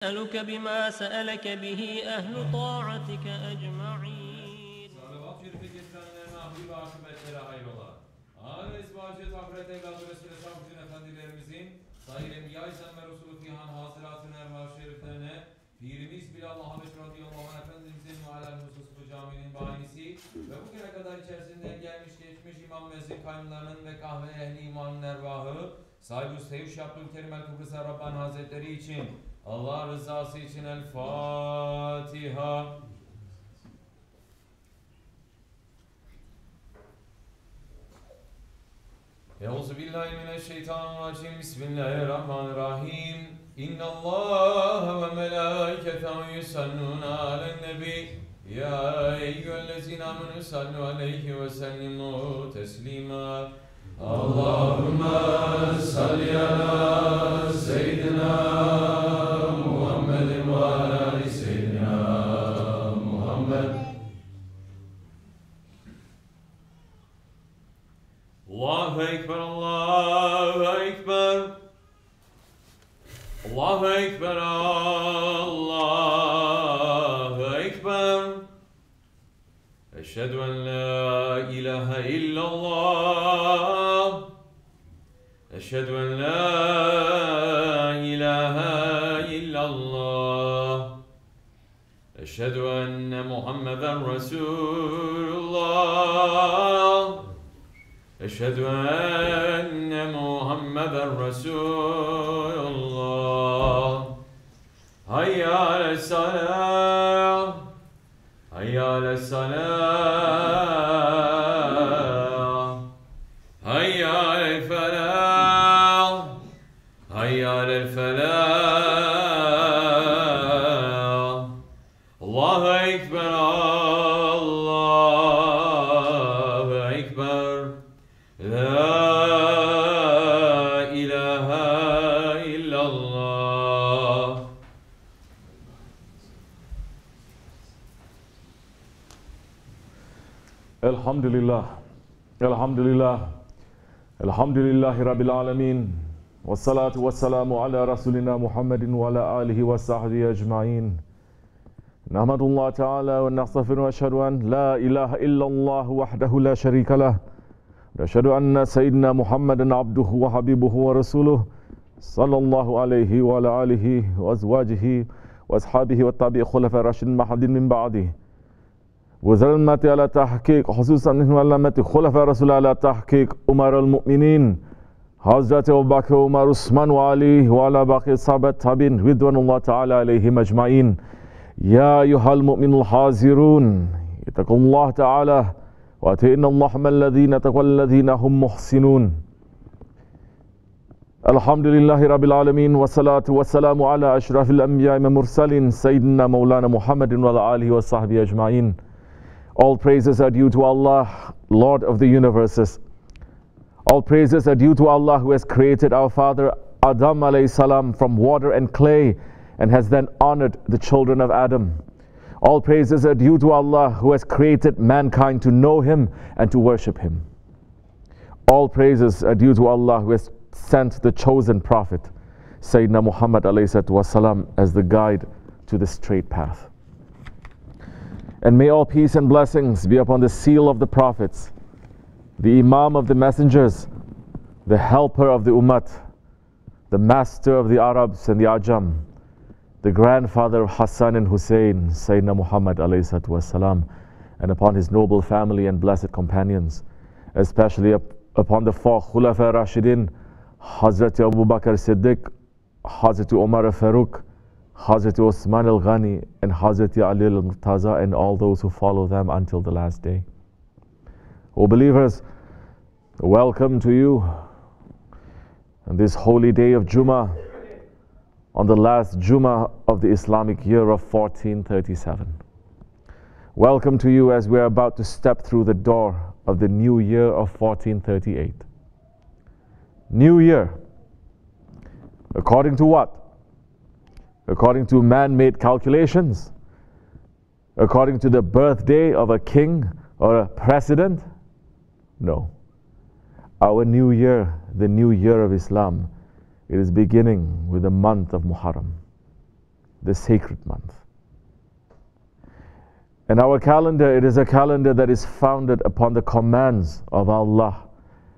أسألك بما سألك به أهل طاعتك أجمعين. Salavat şerife getirenlerin ahli ve akıbetleri hayrola. Âle isbâcı tafret evladı Resulü Şahbücün Efendilerimizin Sayın Enbiya-i Sen ve Resulü Fihan Hasılatın Ervâ Şeriflerine Pirimiz Bilal Muhammed radıyallahu anh Efendimizin ve alel husus bu caminin bahanesi ve bugüne kadar içerisinden gelmiş geçmiş imam mezun kaynlarının ve kahve ehli imanın ervahı SahibulSaif Şeyh Abdulkerim el-Kibrisi Rabbani Hazretleri için Allah rızası için El Fatiha. Euzubillahimineşşeytanirracim. Bismillahirrahmanirrahim. İnnallâhe ve melâiketehu yusallûne alen-nebi. Ya eyyühellezîne âmenû sallu aleyhi ve sellimû teslîmâ. Allahümme salli ala seyyidina Muhammedin ve ala ali seyyidina Muhammed. Allahu Ekber, Allahu Ekber. Allahu Ekber, Allahu Ekber. Eşhedü en la ilahe illallah. Eşhedü en la ilahe illallah. Eşhedü enne Muhammeden Resulullah. Eşhedü enne Muhammeden Resulullah. Hayya ale's-salâh. Hayya ale's-salâh. Hayya alel-felâh. Hayya alel-felâh. Allahu Ekber, Allahu Ekber. La ilahe illallah. Elhamdülillah. Elhamdülillah. Elhamdülillahi Rabbil alemin. Ve salatu ve selamu ala Resulina Muhammedin ve ala alihi ve sahbihi ecmain. Nahmadullah Teala ve nastağfiru ve eşhedü en la ilahe illallah vahdehu la şerike leh. Ve eşhedü enne seyyidina Muhammeden abduhu ve habibuhu ve resuluhu sallallahu aleyhi ve ala alihi ve ezvacihi ve ashabihi ve tabi'i hulefâ raşidin mahdin min ba'di. وزلمت على تحقيق خصوصا من علامة خلفاء رسول على تحقيق أمر المؤمنين حضرت أبو بكر وعمر عثمان وعلي وعلى باقي الصحابة التابعين رضوان الله تعالى عليهم أجمعين. يا أيها المؤمنون الحاذرون اتقوا الله تعالى وأطيعوا الله مع الذين اتقوا الذين هم محسنون. الحمد لله رب العالمين والصلاة والسلام على أشرف الأنبياء والمرسلين سيدنا مولانا محمد وعلى آله وصحبه أجمعين. All praises are due to Allah, Lord of the universes. All praises are due to Allah who has created our father Adam alayhi salam from water and clay and has then honored the children of Adam. All praises are due to Allah who has created mankind to know Him and to worship Him. All praises are due to Allah who has sent the chosen prophet Sayyidina Muhammad alayhi salam as the guide to the straight path. And may all peace and blessings be upon the seal of the prophets, the Imam of the messengers, the helper of the Ummat, the master of the Arabs and the Ajam, the grandfather of Hassan and Hussein, Sayyidina Muhammad alayhi salam, and upon his noble family and blessed companions, especially upon the four Khulafa Rashidin, Hazrat Abu Bakr Siddiq, Hazrat Umar Farooq, Hazrat Osman al-Ghani, and Hazrat Ali al-Murtaza, and all those who follow them until the last day. O believers, welcome to you on this holy day of Jummah, on the last Jummah of the Islamic year of 1437. Welcome to you as we are about to step through the door of the new year of 1438. New year. According to what? According to man-made calculations? According to the birthday of a king or a president? No. Our new year, the new year of Islam, it is beginning with the month of Muharram. the sacred month. And our calendar, it is a calendar that is founded upon the commands of Allah,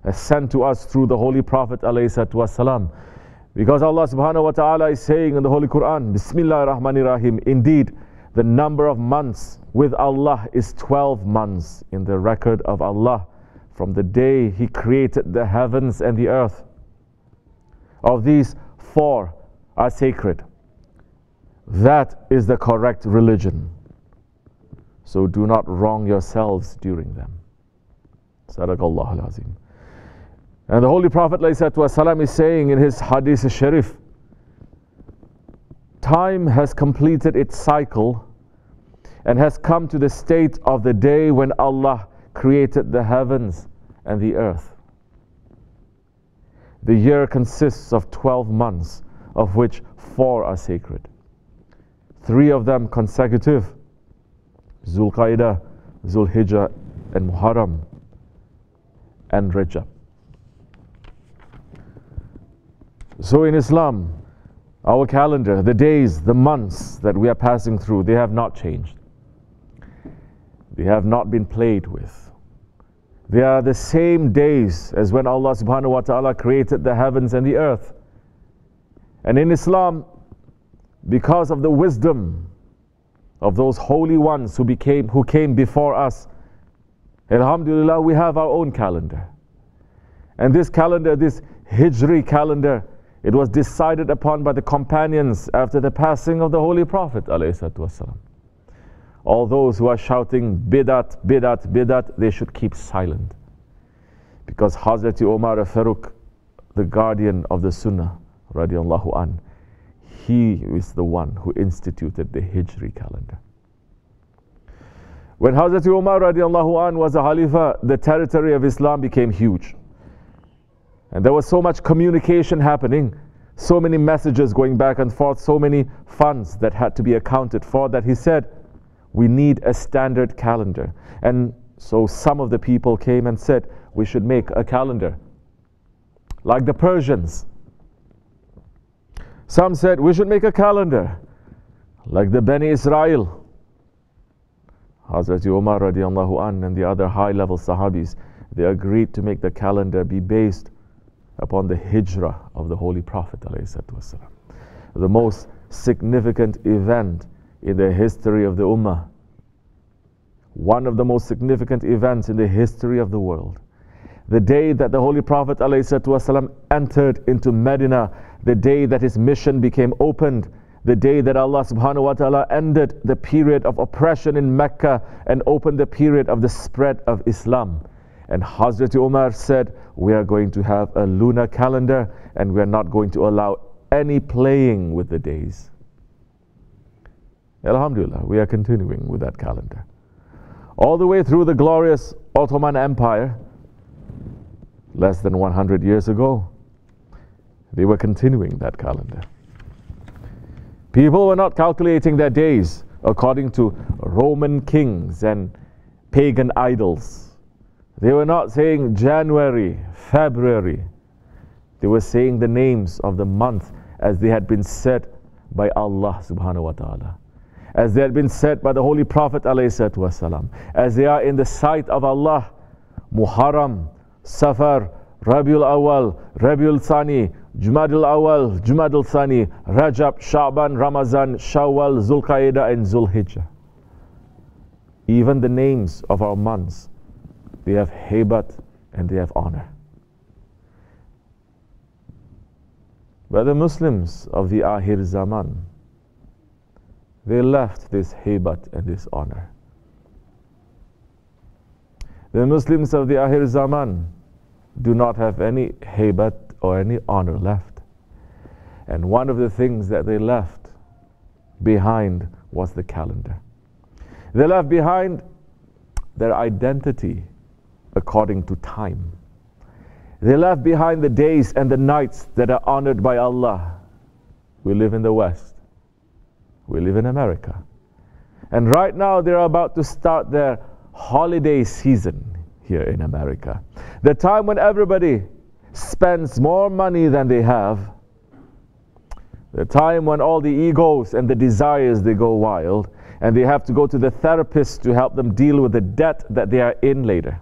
as sent to us through the Holy Prophet ﷺ. Because Allah subhanahu wa ta'ala is saying in the Holy Quran, Bismillahir Rahmanir Rahim, indeed, the number of months with Allah is 12 months in the record of Allah from the day He created the heavens and the earth. Of these, 4 are sacred. That is the correct religion. So do not wrong yourselves during them. Sadaqallahu al-Azim. And the Holy Prophet ﷺ is saying in his Hadith Sharif, time has completed its cycle and has come to the state of the day when Allah created the heavens and the earth. The year consists of 12 months, of which 4 are sacred. 3 of them consecutive, Zul Hijja, Zul Hijja, and Muharram, and Rajab. So in Islam, our calendar, the days, the months that we are passing through, they have not changed. They have not been played with. They are the same days as when Allah subhanahu wa ta'ala created the heavens and the earth. And in Islam, because of the wisdom of those holy ones who came before us, alhamdulillah, we have our own calendar. And this calendar, this Hijri calendar, it was decided upon by the companions after the passing of the Holy Prophet ﷺ. All those who are shouting bidat, bidat, bidat, they should keep silent. Because Hazrat Umar Faruq, the guardian of the Sunnah, radiallahu an, he is the one who instituted the Hijri calendar. When Hazrat Umar radiallahu an was a Khalifah, the territory of Islam became huge. And there was so much communication happening, so many messages going back and forth, so many funds that had to be accounted for, that he said, we need a standard calendar. And so some of the people came and said, we should make a calendar like the Persians. Some said, we should make a calendar like the Bani Israel. Hazrat Umar radiallahu an and the other high-level Sahabis, they agreed to make the calendar be based upon the Hijrah of the Holy Prophet ﷺ. The most significant event in the history of the Ummah. One of the most significant events in the history of the world. The day that the Holy Prophet ﷺ entered into Medina, the day that his mission became opened, the day that Allah subhanahu wa ta'ala ended the period of oppression in Mecca and opened the period of the spread of Islam. And Hazrat Umar said, we are going to have a lunar calendar and we are not going to allow any playing with the days. Alhamdulillah, we are continuing with that calendar. All the way through the glorious Ottoman Empire, less than 100 years ago, they were continuing that calendar. People were not calculating their days according to Roman kings and pagan idols. They were not saying January, February. They were saying the names of the month as they had been said by Allah subhanahu wa ta'ala, as they had been said by the Holy Prophet ﷺ, as they are in the sight of Allah. Muharram, Safar, Rabiul Awal, Rabiul Thani, Jumadul Awal, Jumadul Thani, Rajab, Sha'ban, Ramazan, Shawwal, Zul Qa'dah, and Zul Hijja. Even the names of our months, they have hebat and they have honor. But the Muslims of the Akhir Zaman, they left this hebat and this honor. The Muslims of the Akhir Zaman do not have any hebat or any honor left. And one of the things that they left behind was the calendar. They left behind their identity according to time. They left behind the days and the nights that are honored by Allah. We live in the West. We live in America. And right now they're about to start their holiday season here in America. The time when everybody spends more money than they have. The time when all the egos and the desires, they go wild, and they have to go to the therapist to help them deal with the debt that they are in later.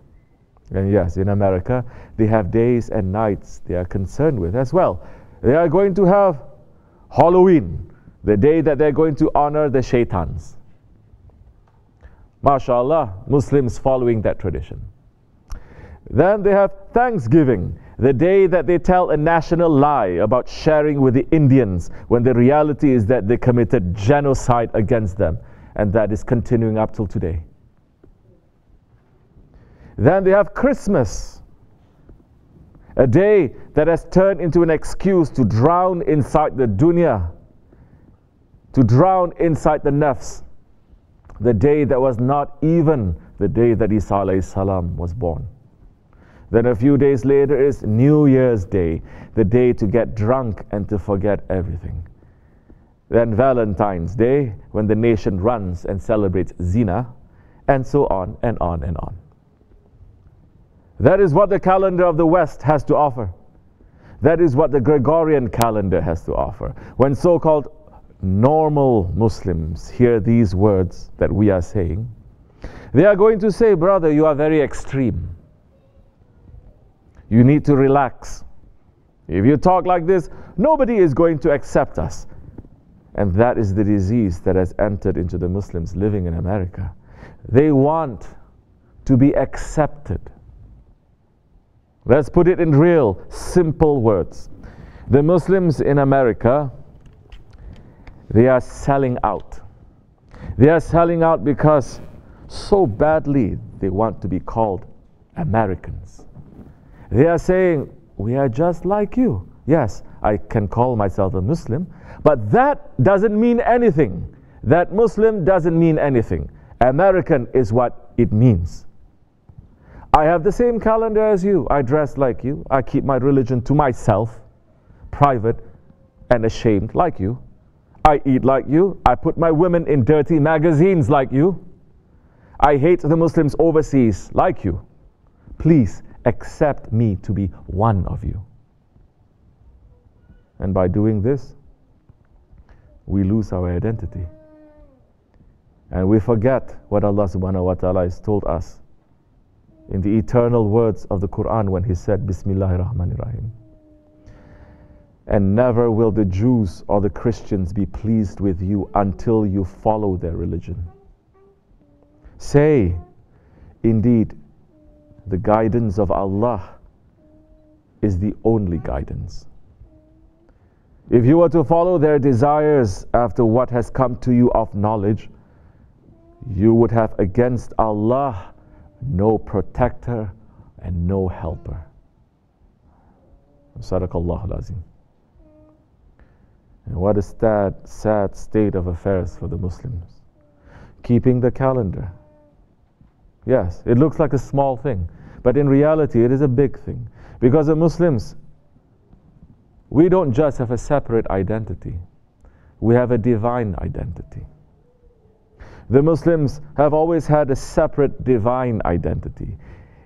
And yes, in America, they have days and nights they are concerned with as well. They are going to have Halloween, the day that they're going to honor the shaitans. MashaAllah, Muslims following that tradition. Then they have Thanksgiving, the day that they tell a national lie about sharing with the Indians, when the reality is that they committed genocide against them, and that is continuing up till today. Then they have Christmas, a day that has turned into an excuse to drown inside the dunya, to drown inside the nafs, the day that was not even the day that Isa alayhi salam was born. Then a few days later is New Year's Day, the day to get drunk and to forget everything. Then Valentine's Day, when the nation runs and celebrates zina, and so on and on and on. That is what the calendar of the West has to offer. That is what the Gregorian calendar has to offer. When so-called normal Muslims hear these words that we are saying, they are going to say, brother, you are very extreme. You need to relax. If you talk like this, nobody is going to accept us. And that is the disease that has entered into the Muslims living in America. They want to be accepted. Let's put it in real, simple words. The Muslims in America, they are selling out. They are selling out because so badly they want to be called Americans. They are saying, we are just like you. Yes, I can call myself a Muslim, but that doesn't mean anything. That Muslim doesn't mean anything. American is what it means. I have the same calendar as you. I dress like you. I keep my religion to myself, private and ashamed like you. I eat like you. I put my women in dirty magazines like you. I hate the Muslims overseas like you. Please accept me to be one of you. And by doing this, we lose our identity. And we forget what Allah subhanahu wa ta'ala has told us in the eternal words of the Quran when He said, Bismillahir Rahmanir Rahim. And never will the Jews or the Christians be pleased with you until you follow their religion. Say, indeed, the guidance of Allah is the only guidance. If you were to follow their desires after what has come to you of knowledge, you would have against Allah no protector and no helper. Sadaqallahu al-Azim. And what a sad state of affairs for the Muslims. Keeping the calendar. Yes, it looks like a small thing, but in reality it is a big thing. Because the Muslims, we don't just have a separate identity, we have a divine identity. The Muslims have always had a separate divine identity.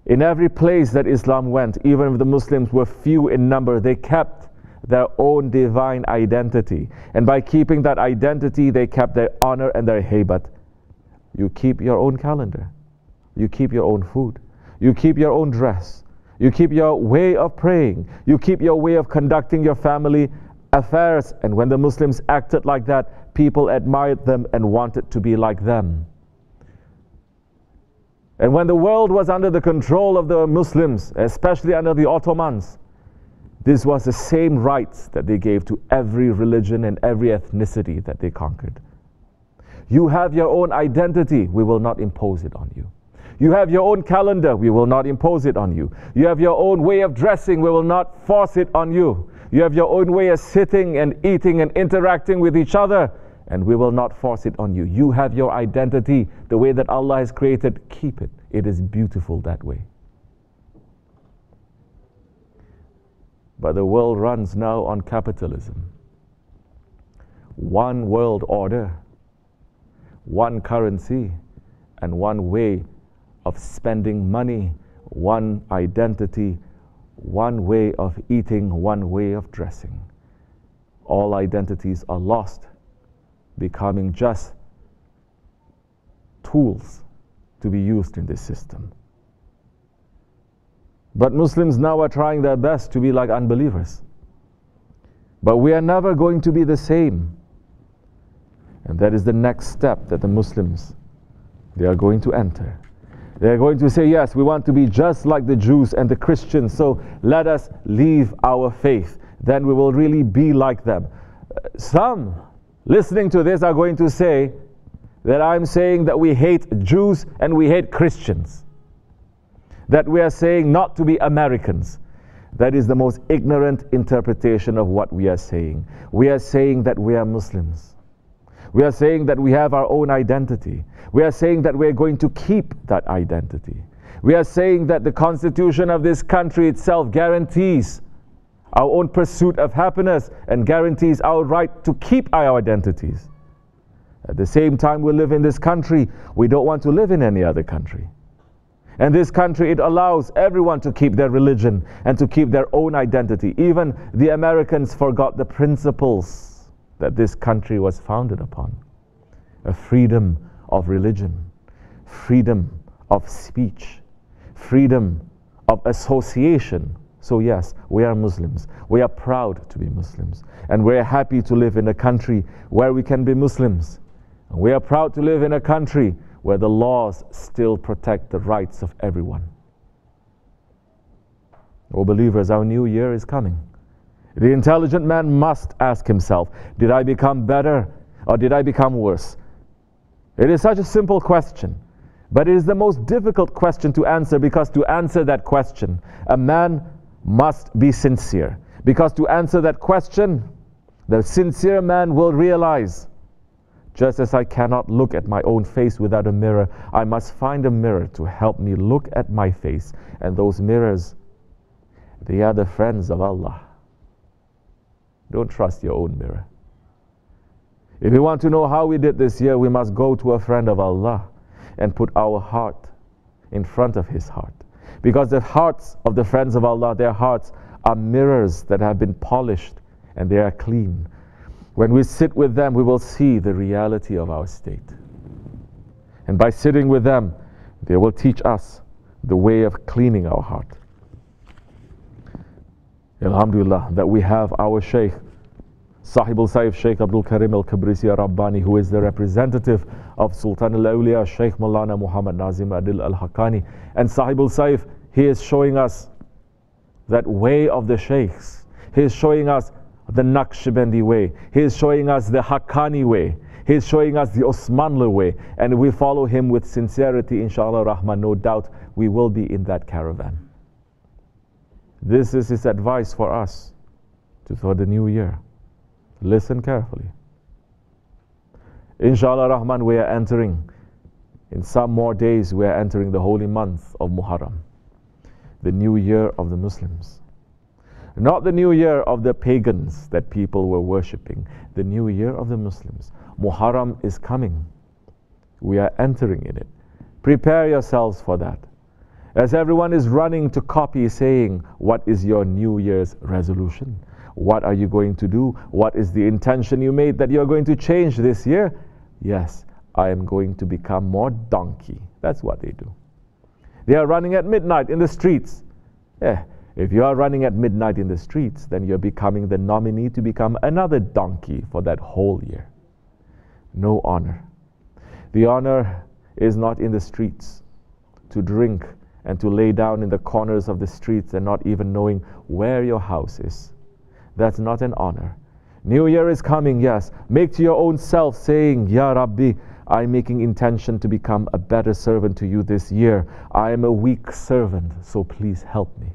In every place that Islam went, even if the Muslims were few in number, they kept their own divine identity. And by keeping that identity, they kept their honor and their haybat. You keep your own calendar. You keep your own food. You keep your own dress. You keep your way of praying. You keep your way of conducting your family affairs. And when the Muslims acted like that, people admired them and wanted to be like them. And when the world was under the control of the Muslims, especially under the Ottomans, this was the same rights that they gave to every religion and every ethnicity that they conquered. You have your own identity, we will not impose it on you. You have your own calendar, we will not impose it on you. You have your own way of dressing, we will not force it on you. You have your own way of sitting and eating and interacting with each other, and we will not force it on you. You have your identity, the way that Allah has created, keep it. It is beautiful that way. But the world runs now on capitalism. One world order, one currency, and one way of spending money, one identity, one way of eating, one way of dressing. all identities are lost, becoming just tools to be used in this system. But Muslims now are trying their best to be like unbelievers. But we are never going to be the same. And that is the next step that the Muslims, they are going to enter. They are going to say, yes, we want to be just like the Jews and the Christians, so let us leave our faith. Then we will really be like them. Some listening to this are going to say that I'm saying that we hate Jews and we hate Christians. That we are saying not to be Americans. That is the most ignorant interpretation of what we are saying. We are saying that we are Muslims. We are saying that we have our own identity. We are saying that we are going to keep that identity. We are saying that the constitution of this country itself guarantees our own pursuit of happiness and guarantees our right to keep our identities. At the same time we live in this country, we don't want to live in any other country. And this country, it allows everyone to keep their religion and to keep their own identity. Even the Americans forgot the principles that this country was founded upon. A freedom of religion, freedom of speech, freedom of association. So yes, we are Muslims. We are proud to be Muslims. And we are happy to live in a country where we can be Muslims. And we are proud to live in a country where the laws still protect the rights of everyone. Oh believers, our new year is coming. The intelligent man must ask himself, did I become better or did I become worse? It is such a simple question, but it is the most difficult question to answer, because to answer that question, a man must be sincere. Because to answer that question, the sincere man will realize, just as I cannot look at my own face without a mirror, I must find a mirror to help me look at my face. And those mirrors, they are the friends of Allah. Don't trust your own mirror. If we want to know how we did this year, we must go to a friend of Allah and put our heart in front of his heart. Because the hearts of the friends of Allah, their hearts are mirrors that have been polished and they are clean. When we sit with them, we will see the reality of our state. And by sitting with them, they will teach us the way of cleaning our heart. Alhamdulillah, that we have our Shaykh, SahibulSaif Shaykh Abdulkerim al-Kibrisi al-Rabbani, who is the representative of Sultan al-Awliya, Shaykh Maulana Muhammad Nazim Adil al-Hakkani. And SahibulSaif, he is showing us that way of the Shaykhs. He is showing us the Nakshibendi way. He is showing us the Hakkani way. He is showing us the Osmanli way. And if we follow him with sincerity, inshallah Rahman, no doubt we will be in that caravan. This is his advice for us for the new year. Listen carefully. Inshallah Rahman, we are entering, in some more days, we are entering the holy month of Muharram, the new year of the Muslims. Not the new year of the pagans that people were worshipping, the new year of the Muslims. Muharram is coming. We are entering in it. Prepare yourselves for that. As everyone is running to copy, saying, what is your New Year's resolution? What are you going to do? What is the intention you made that you're going to change this year? Yes, I am going to become more donkey. That's what they do. They are running at midnight in the streets. If you are running at midnight in the streets, then you're becoming the nominee to become another donkey for that whole year. No honor. The honor is not in the streets, to drink and to lay down in the corners of the streets and not even knowing where your house is. That's not an honor. New Year is coming, yes. Make to your own self, saying, Ya Rabbi, I'm making intention to become a better servant to you this year. I am a weak servant, so please help me.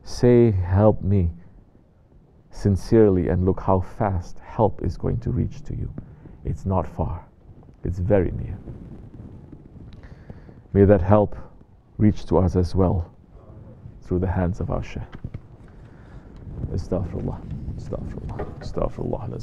Say, help me, sincerely, and look how fast help is going to reach to you. It's not far. It's very near. May that help reach to us as well through the hands of our Shaykh. Astaghfirullah, astaghfirullah, astaghfirullah.